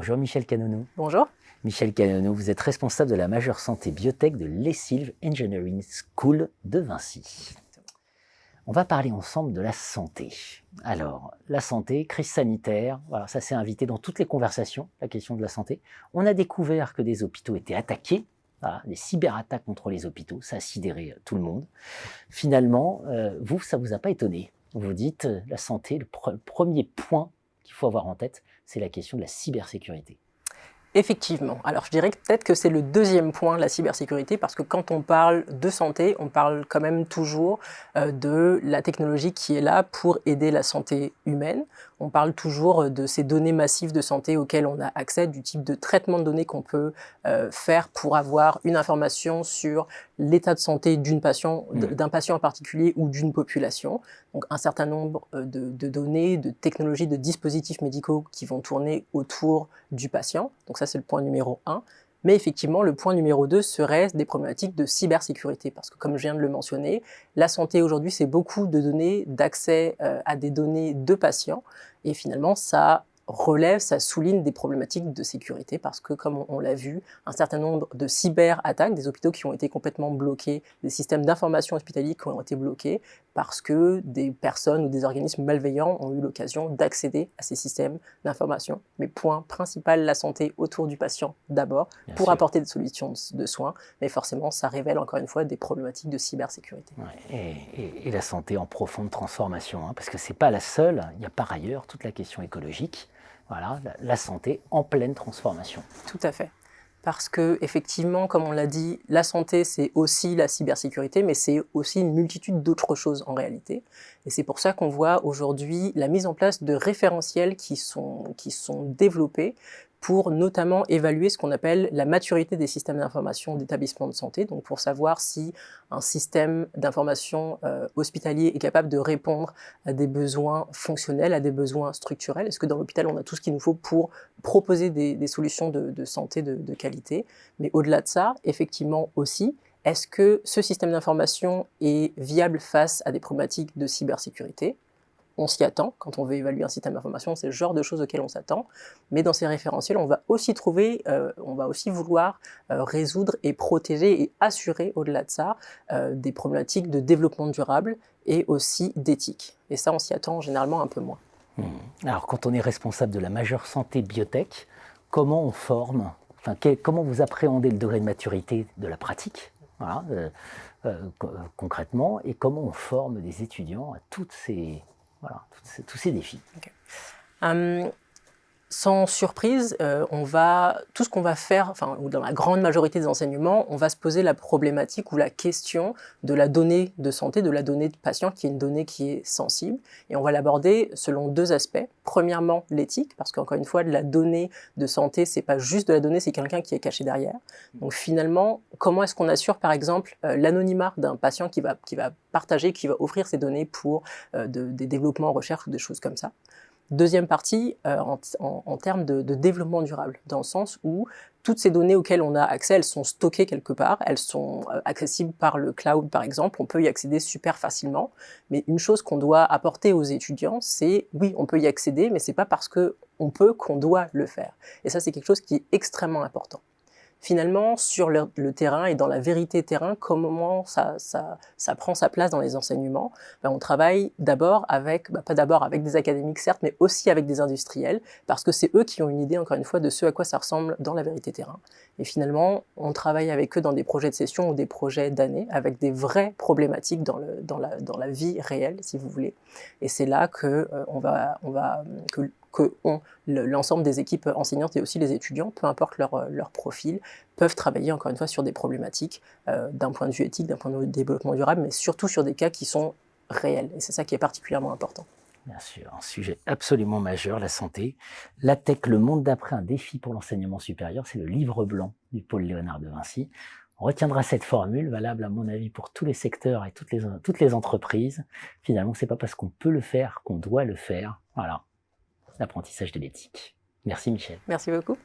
Bonjour Michel Canonou. Bonjour. Michel Canonou, vous êtes responsable de la majeure santé biotech de l'ESILV Engineering School de Vinci. On va parler ensemble de la santé. Alors, la santé, crise sanitaire, voilà, ça s'est invité dans toutes les conversations, la question de la santé. On a découvert que des hôpitaux étaient attaqués, voilà, des cyberattaques contre les hôpitaux, ça a sidéré tout le monde. Finalement, vous, ça ne vous a pas étonné. Vous dites, la santé, le premier point qu'il faut avoir en tête, c'est la question de la cybersécurité. Effectivement. Alors, je dirais que peut-être que c'est le deuxième point, la cybersécurité, parce que quand on parle de santé, on parle quand même toujours de la technologie qui est là pour aider la santé humaine. On parle toujours de ces données massives de santé auxquelles on a accès, du type de traitement de données qu'on peut faire pour avoir une information sur l'état de santé d'un patient en particulier ou d'une population. Donc, un certain nombre de données, de technologies, de dispositifs médicaux qui vont tourner autour du patient. Donc ça, c'est le point numéro 1. Mais effectivement, le point numéro 2 serait des problématiques de cybersécurité. Parce que comme je viens de le mentionner, la santé aujourd'hui, c'est beaucoup de données, d'accès à des données de patients. Et finalement, ça souligne des problématiques de sécurité parce que, comme on l'a vu, un certain nombre de cyberattaques, des hôpitaux qui ont été complètement bloqués, des systèmes d'information hospitaliers qui ont été bloqués parce que des personnes ou des organismes malveillants ont eu l'occasion d'accéder à ces systèmes d'information. Mais point principal, la santé autour du patient d'abord, pour apporter des solutions de soins, mais forcément, ça révèle encore une fois des problématiques de cybersécurité. Ouais, et la santé en profonde transformation, hein, parce que ce n'est pas la seule, il y a par ailleurs toute la question écologique. Voilà, la santé en pleine transformation. Tout à fait. Parce que, effectivement, comme on l'a dit, la santé, c'est aussi la cybersécurité, mais c'est aussi une multitude d'autres choses en réalité. Et c'est pour ça qu'on voit aujourd'hui la mise en place de référentiels qui sont développés pour notamment évaluer ce qu'on appelle la maturité des systèmes d'information d'établissements de santé, donc pour savoir si un système d'information hospitalier est capable de répondre à des besoins fonctionnels, à des besoins structurels. Est-ce que dans l'hôpital, on a tout ce qu'il nous faut pour proposer des solutions de santé de qualité? Mais au-delà de ça, effectivement aussi, est-ce que ce système d'information est viable face à des problématiques de cybersécurité? On s'y attend, quand on veut évaluer un système d'information, c'est le genre de choses auxquelles on s'attend. Mais dans ces référentiels, on va aussi vouloir résoudre et protéger et assurer, au-delà de ça, des problématiques de développement durable et aussi d'éthique. Et ça, on s'y attend généralement un peu moins. Alors, quand on est responsable de la majeure santé biotech, comment on forme, comment vous appréhendez le degré de maturité de la pratique, voilà, concrètement, et comment on forme des étudiants à tous ces défis. Sans surprise, tout ce qu'on va faire, ou dans la grande majorité des enseignements, on va se poser la problématique ou la question de la donnée de santé, de la donnée de patient, qui est une donnée qui est sensible. Et on va l'aborder selon deux aspects. Premièrement, l'éthique, parce qu'encore une fois, de la donnée de santé, c'est pas juste de la donnée, c'est quelqu'un qui est caché derrière. Donc finalement, comment est-ce qu'on assure, par exemple, l'anonymat d'un patient qui va partager, qui va offrir ses données pour des développements en recherche ou des choses comme ça. Deuxième partie, en termes de développement durable, dans le sens où toutes ces données auxquelles on a accès, elles sont stockées quelque part, elles sont accessibles par le cloud par exemple, on peut y accéder super facilement, mais une chose qu'on doit apporter aux étudiants, c'est oui, on peut y accéder, mais c'est pas parce qu'on peut qu'on doit le faire. Et ça, c'est quelque chose qui est extrêmement important. Finalement, sur le terrain et dans la vérité terrain, comment ça prend sa place dans les enseignements? On travaille d'abord pas d'abord avec des académiques certes, mais aussi avec des industriels, parce que c'est eux qui ont une idée, encore une fois, de ce à quoi ça ressemble dans la vérité terrain. Et finalement, on travaille avec eux dans des projets de session ou des projets d'année, avec des vraies problématiques dans la vie réelle, si vous voulez. Et c'est là que l'ensemble des équipes enseignantes et aussi les étudiants, peu importe leur profil, peuvent travailler encore une fois sur des problématiques d'un point de vue éthique, d'un point de vue développement durable, mais surtout sur des cas qui sont réels. Et c'est ça qui est particulièrement important. Bien sûr, un sujet absolument majeur, la santé. La tech, le monde d'après, un défi pour l'enseignement supérieur, c'est le livre blanc du pôle Léonard de Vinci. On retiendra cette formule, valable à mon avis pour tous les secteurs et toutes les entreprises. Finalement, c'est pas parce qu'on peut le faire qu'on doit le faire. Voilà. L'apprentissage de l'éthique. Merci Michel. Merci beaucoup.